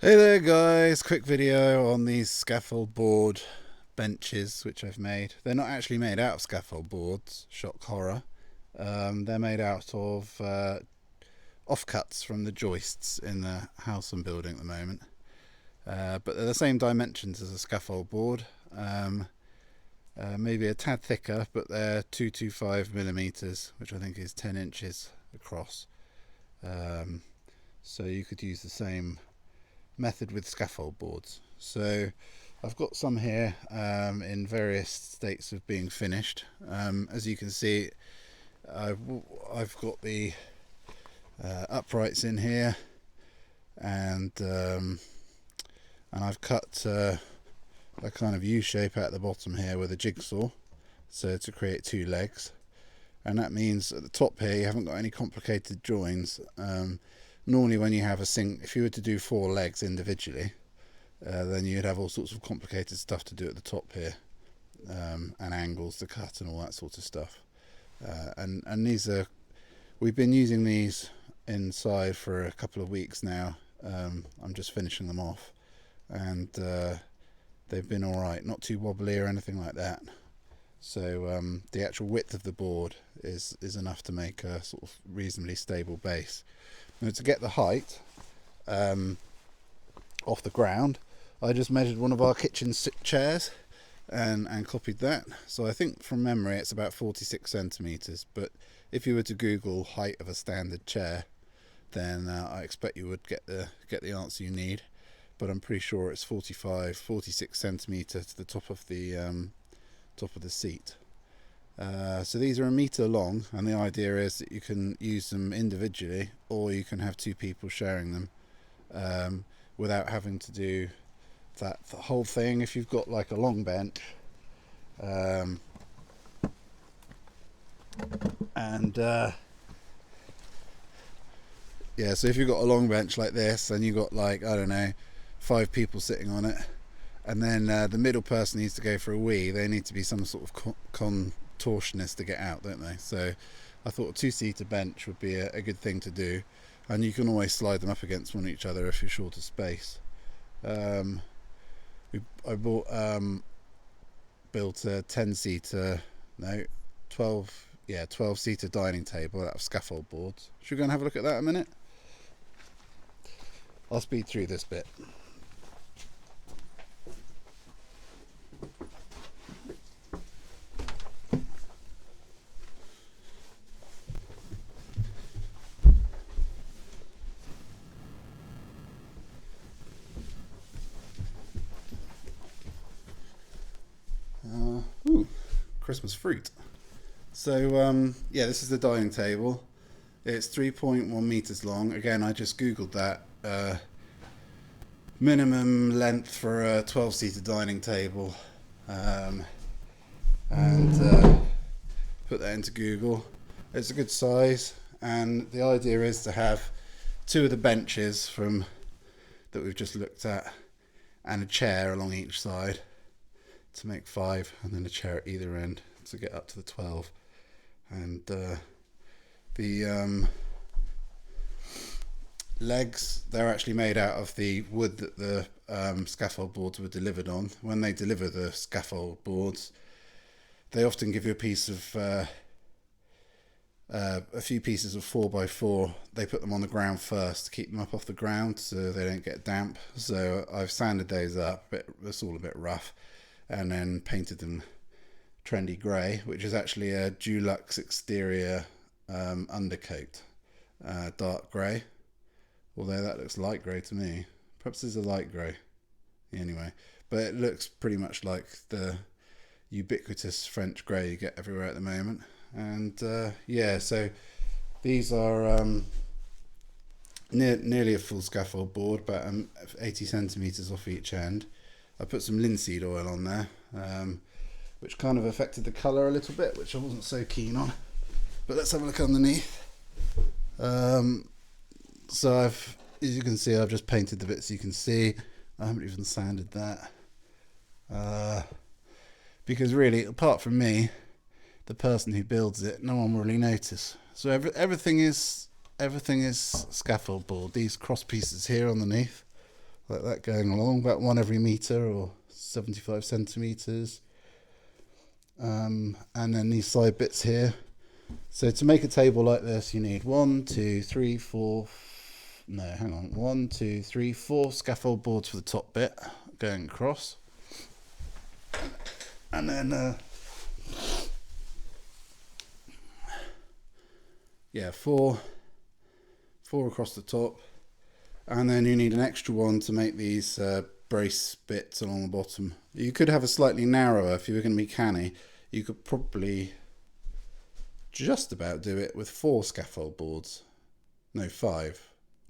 Hey there guys, quick video on these scaffold board benches which I've made. They're not actually made out of scaffold boards, shock horror. They're made out of offcuts from the joists in the house I'm building at the moment. But they're the same dimensions as a scaffold board, maybe a tad thicker, but they're 225 millimeters, which I think is 10 inches across. So you could use the same method with scaffold boards. So I've got some here in various states of being finished. As you can see, I've got the uprights in here, and I've cut a kind of U shape at the bottom here with a jigsaw, so to create two legs. And that means at the top here you haven't got any complicated joins. Normally when you have if you were to do 4 legs individually, then you'd have all sorts of complicated stuff to do at the top here, and angles to cut and all that sort of stuff. And we've been using these inside for a couple of weeks now. I'm just finishing them off, and they've been alright, not too wobbly or anything like that. So the actual width of the board is enough to make a sort of reasonably stable base. Now, to get the height off the ground, I just measured one of our kitchen chairs and copied that. So I think from memory it's about 46 centimeters, but if you were to Google height of a standard chair, then I expect you would get the answer you need. But I'm pretty sure it's 46 centimeter to the top of the seat. So these are 1 meter long, and the idea is that you can use them individually, or you can have 2 people sharing them, without having to do the whole thing. If you've got like a long bench, yeah, so if you've got a long bench like this, and you've got, like, I don't know, 5 people sitting on it, and then the middle person needs to go for a wee, they need to be some sort of contortionist to get out, don't they? So I thought a 2-seater bench would be a good thing to do, and you can always slide them up against one each other if you're short of space. I built a 10-seater, no, 12-seater dining table out of scaffold boards. Should we go and have a look at that in a minute? I'll speed through this bit. Christmas fruit. So yeah, this is the dining table. It's 3.1 meters long. Again, I just googled that. Minimum length for a 12-seater dining table, and put that into Google. It's a good size, and the idea is to have 2 of the benches that we've just looked at, and a chair along each side, to make 5, and then a chair at either end to get up to the 12. And the legs, they're actually made out of the wood that the scaffold boards were delivered on. When they deliver the scaffold boards, they often give you a few pieces of 4x4. They put them on the ground first to keep them up off the ground so they don't get damp. So I've sanded those up, it's all a bit rough, and then painted them trendy grey, which is actually a Dulux exterior undercoat, dark grey, although that looks light grey to me. Perhaps it's a light grey anyway, but it looks pretty much like the ubiquitous French grey you get everywhere at the moment. And yeah, so these are nearly a full scaffold board, but 80 centimeters off each end. I put some linseed oil on there, which kind of affected the colour a little bit, which I wasn't so keen on. But let's have a look underneath. So as you can see, I've just painted the bits you can see. I haven't even sanded that, because really, apart from me, the person who builds it, no one will really notice. So everything is scaffold board. These cross pieces here underneath like that going along, about one every metre or 75 centimetres. And then these side bits here. So to make a table like this, you need 1, 2, 3, 4. No, hang on. 1, 2, 3, 4 scaffold boards for the top bit going across, and then yeah, four across the top, and then you need an extra one to make these brace bits along the bottom. You could have a slightly narrower if you were going to be canny. You could probably just about do it with 4 scaffold boards. No, 5.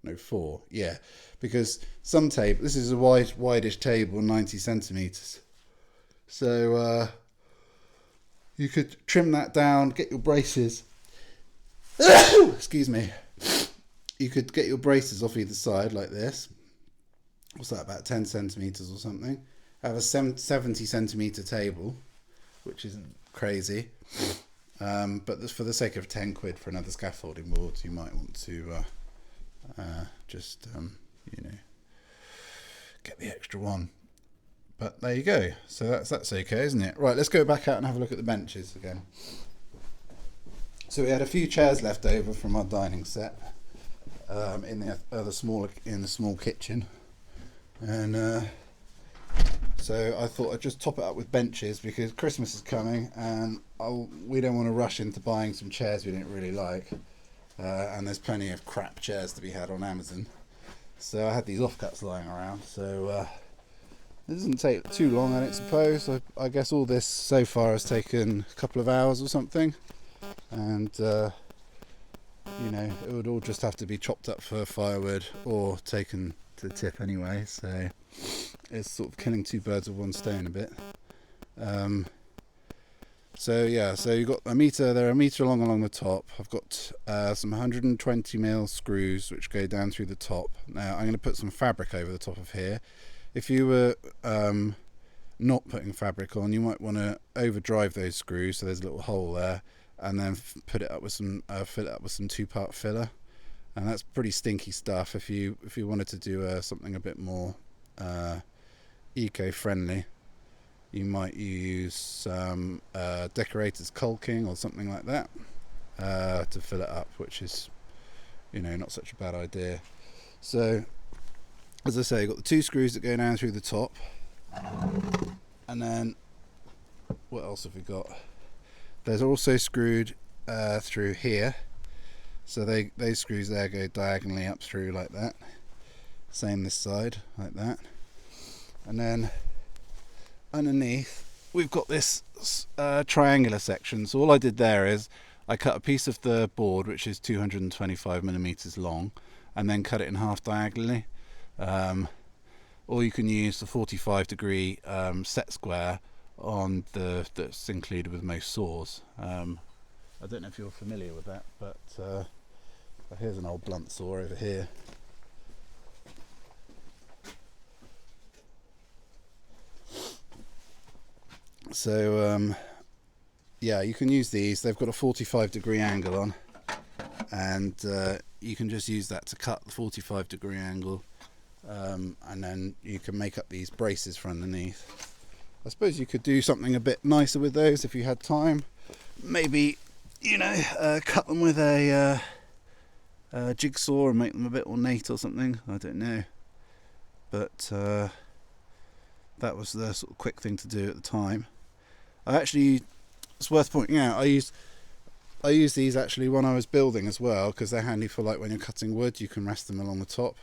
No, 4. Yeah, because some table, this is a wideish table, 90 centimetres. So you could trim that down, get your braces. Excuse me. You could get your braces off either side like this. What's that, about 10 centimetres or something? Have a 70 centimetre table, which isn't crazy. But for the sake of 10 quid for another scaffolding board, you might want to just get the extra one. But there you go. So that's okay, isn't it? Right, let's go back out and have a look at the benches again. So we had a few chairs left over from our dining set in the small kitchen, and so I thought I'd just top it up with benches because Christmas is coming, and we don't want to rush into buying some chairs we didn't really like, and there's plenty of crap chairs to be had on Amazon. So I had these offcuts lying around, so it doesn't take too long, I don't suppose. I guess all this so far has taken a couple of hours or something, and it would all just have to be chopped up for firewood or taken to the tip anyway, so it's sort of killing two birds with one stone a bit. So you've got they're a metre long along the top. I've got some 120mm screws which go down through the top. Now I'm going to put some fabric over the top of here. If you were not putting fabric on, you might want to overdrive those screws so there's a little hole there, and then fill it up with some 2-part filler, and that's pretty stinky stuff. If you wanted to do something a bit more eco-friendly, you might use some decorator's caulking or something like that to fill it up, which is not such a bad idea. So as I say, you've got the 2 screws that go down through the top, and then what else have we got? There's also screwed through here, so those screws there go diagonally up through like that. Same this side, like that. And then underneath we've got this triangular section. So all I did there is I cut a piece of the board which is 225mm long, and then cut it in half diagonally. Or you can use the 45-degree set square on that's included with most saws. I don't know if you're familiar with that, but here's an old blunt saw over here. So you can use these. They've got a 45-degree angle on, and you can just use that to cut the 45-degree angle, and then you can make up these braces for underneath. I suppose you could do something a bit nicer with those if you had time. Maybe cut them with a jigsaw and make them a bit ornate or something. I don't know, but that was the sort of quick thing to do at the time. It's worth pointing out, I used these actually when I was building as well, because they're handy for like when you're cutting wood, you can rest them along the top.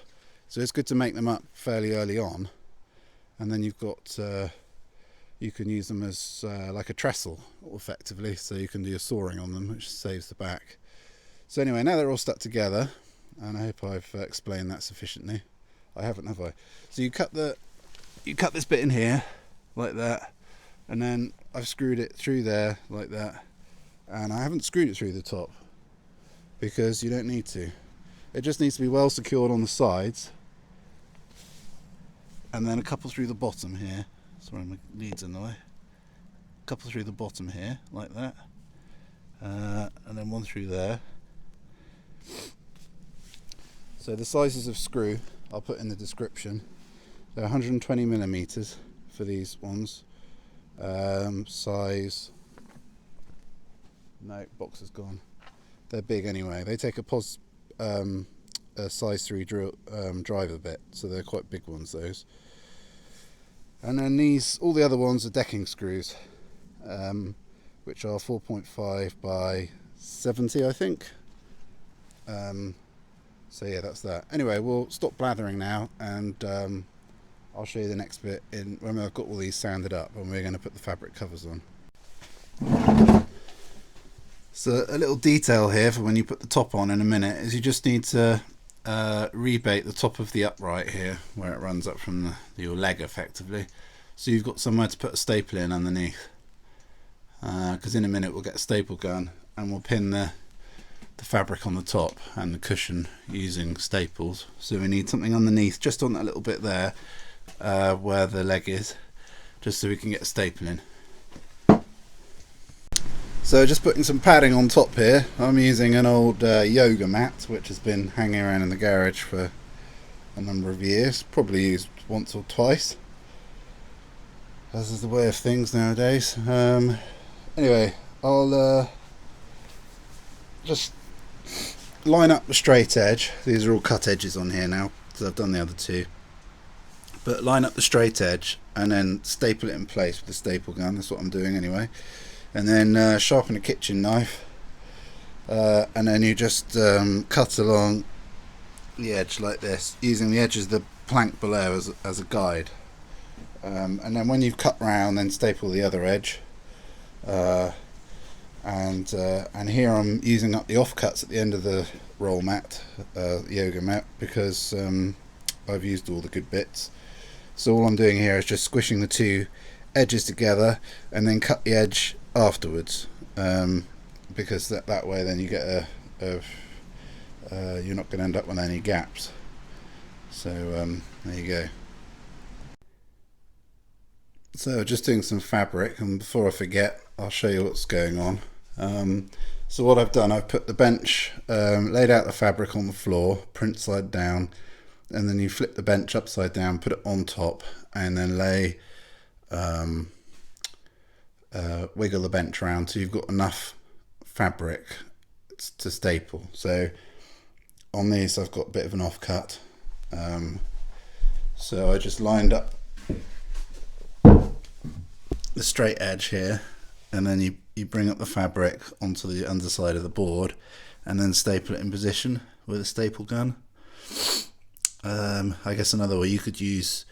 So it's good to make them up fairly early on, and then you've got you can use them as like a trestle effectively, so you can do your sawing on them, which saves the back. So anyway, now they're all stuck together, and I hope I've explained that sufficiently. I haven't, have I? So you cut this bit in here like that, and then I've screwed it through there like that, and I haven't screwed it through the top because you don't need to. It just needs to be well secured on the sides, and then a couple through the bottom here. Sorry, my lead's in the way. A couple through the bottom here like that, and then one through there. So the sizes of screw I'll put in the description. They're 120 millimeters for these ones. Size, no, box is gone. They're big anyway. They take a size 3 driver bit, so they're quite big ones, those. And then these, all the other ones are decking screws, which are 4.5 by 70, I think. So yeah, that's that. Anyway, we'll stop blathering now, and I'll show you the next bit when I've got all these sanded up and we're going to put the fabric covers on. So a little detail here for when you put the top on in a minute is you just need to rebate the top of the upright here where it runs up from your leg effectively, so you've got somewhere to put a staple in underneath, because in a minute we'll get a staple gun and we'll pin the fabric on the top and the cushion using staples. So we need something underneath just on that little bit there where the leg is, just so we can get a staple in. So just putting some padding on top here. I'm using an old yoga mat which has been hanging around in the garage for a number of years, probably used once or twice, as is the way of things nowadays. Anyway, I'll just line up the straight edge. These are all cut edges on here now because I've done the other two, but line up the straight edge and then staple it in place with the staple gun. That's what I'm doing anyway. And then sharpen a kitchen knife, and then you just cut along the edge like this, using the edge of the plank below as a guide. And then when you've cut round, then staple the other edge. And here I'm using up the offcuts at the end of the roll mat, yoga mat, because I've used all the good bits. So all I'm doing here is just squishing the two edges together and then cut the edge afterwards, because that way then you get you're not going to end up with any gaps. So there you go. So just doing some fabric, and before I forget I'll show you what's going on. So what I've done, I've put the bench, laid out the fabric on the floor, print side down, and then you flip the bench upside down, put it on top, and then lay wiggle the bench around so you've got enough fabric to staple. So on these I've got a bit of an offcut, so I just lined up the straight edge here, and then you bring up the fabric onto the underside of the board and then staple it in position with a staple gun. I guess another way you could use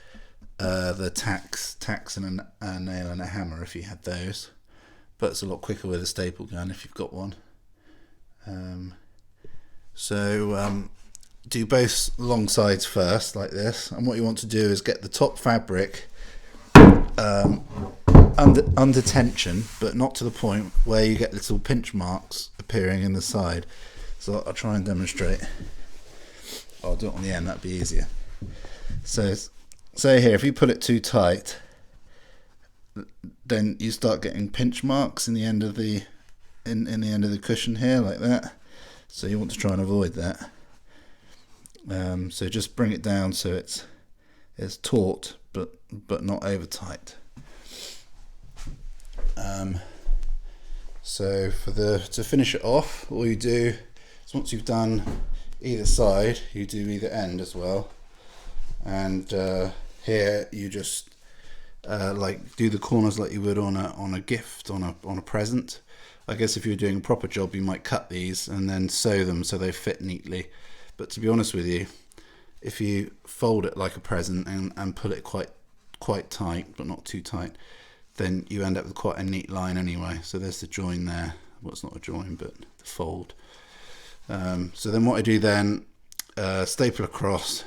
the tacks and a nail and a hammer if you had those, but it's a lot quicker with a staple gun if you've got one. So do both long sides first like this, and what you want to do is get the top fabric under tension, but not to the point where you get little pinch marks appearing in the side. So I'll try and demonstrate. I'll do it on the end, that'd be easier. So here, if you pull it too tight, then you start getting pinch marks in the end of the in the end of the cushion here, like that. So you want to try and avoid that. So just bring it down so it's taut, but not over tight. So to finish it off, all you do is once you've done either side, you do either end as well. And here you just like do the corners like you would on a gift, on a present. I guess if you're doing a proper job, you might cut these and then sew them so they fit neatly. But to be honest with you, if you fold it like a present and pull it quite tight, but not too tight, then you end up with quite a neat line anyway. So there's the join there. Well, it's not a join, but the fold. So then what I do then, staple across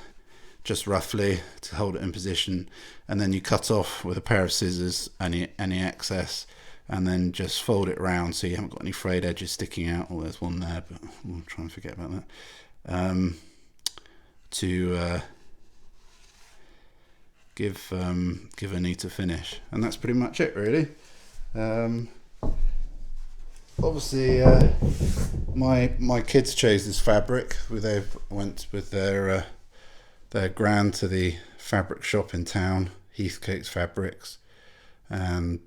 just roughly to hold it in position, and then you cut off with a pair of scissors any excess, and then just fold it around so you haven't got any frayed edges sticking out. Oh, there's one there, but we'll try and forget about that. To give a neater finish, and that's pretty much it really. Obviously my kids chose this fabric. They went with their They're grand to the fabric shop in town, Heathcote's Fabrics, and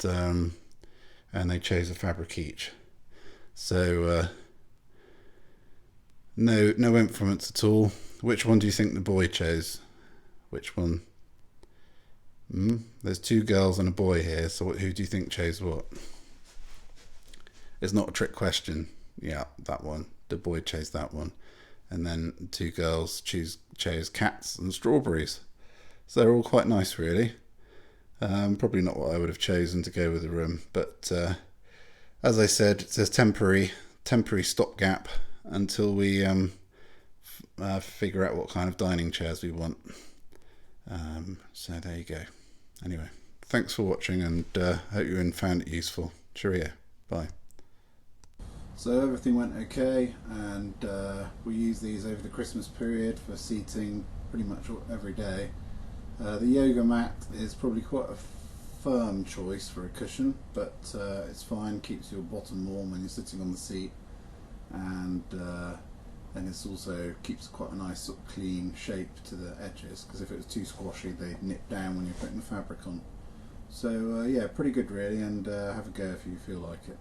they chose a fabric each. So no influence at all. Which one do you think the boy chose? Which one? There's two girls and a boy here, so who do you think chose what? It's not a trick question. Yeah, that one. The boy chose that one. And then two girls chose cats and strawberries. So they're all quite nice, really. Probably not what I would have chosen to go with the room, but as I said, it's a temporary stopgap until we figure out what kind of dining chairs we want. So there you go. Anyway, thanks for watching, and hope you found it useful. Cheerio. Bye. So everything went okay, and we use these over the Christmas period for seating pretty much every day. The yoga mat is probably quite a firm choice for a cushion, but it's fine, keeps your bottom warm when you're sitting on the seat, and it's also keeps quite a nice sort of clean shape to the edges, because if it was too squashy they'd nip down when you're putting the fabric on. So yeah, pretty good really, and have a go if you feel like it.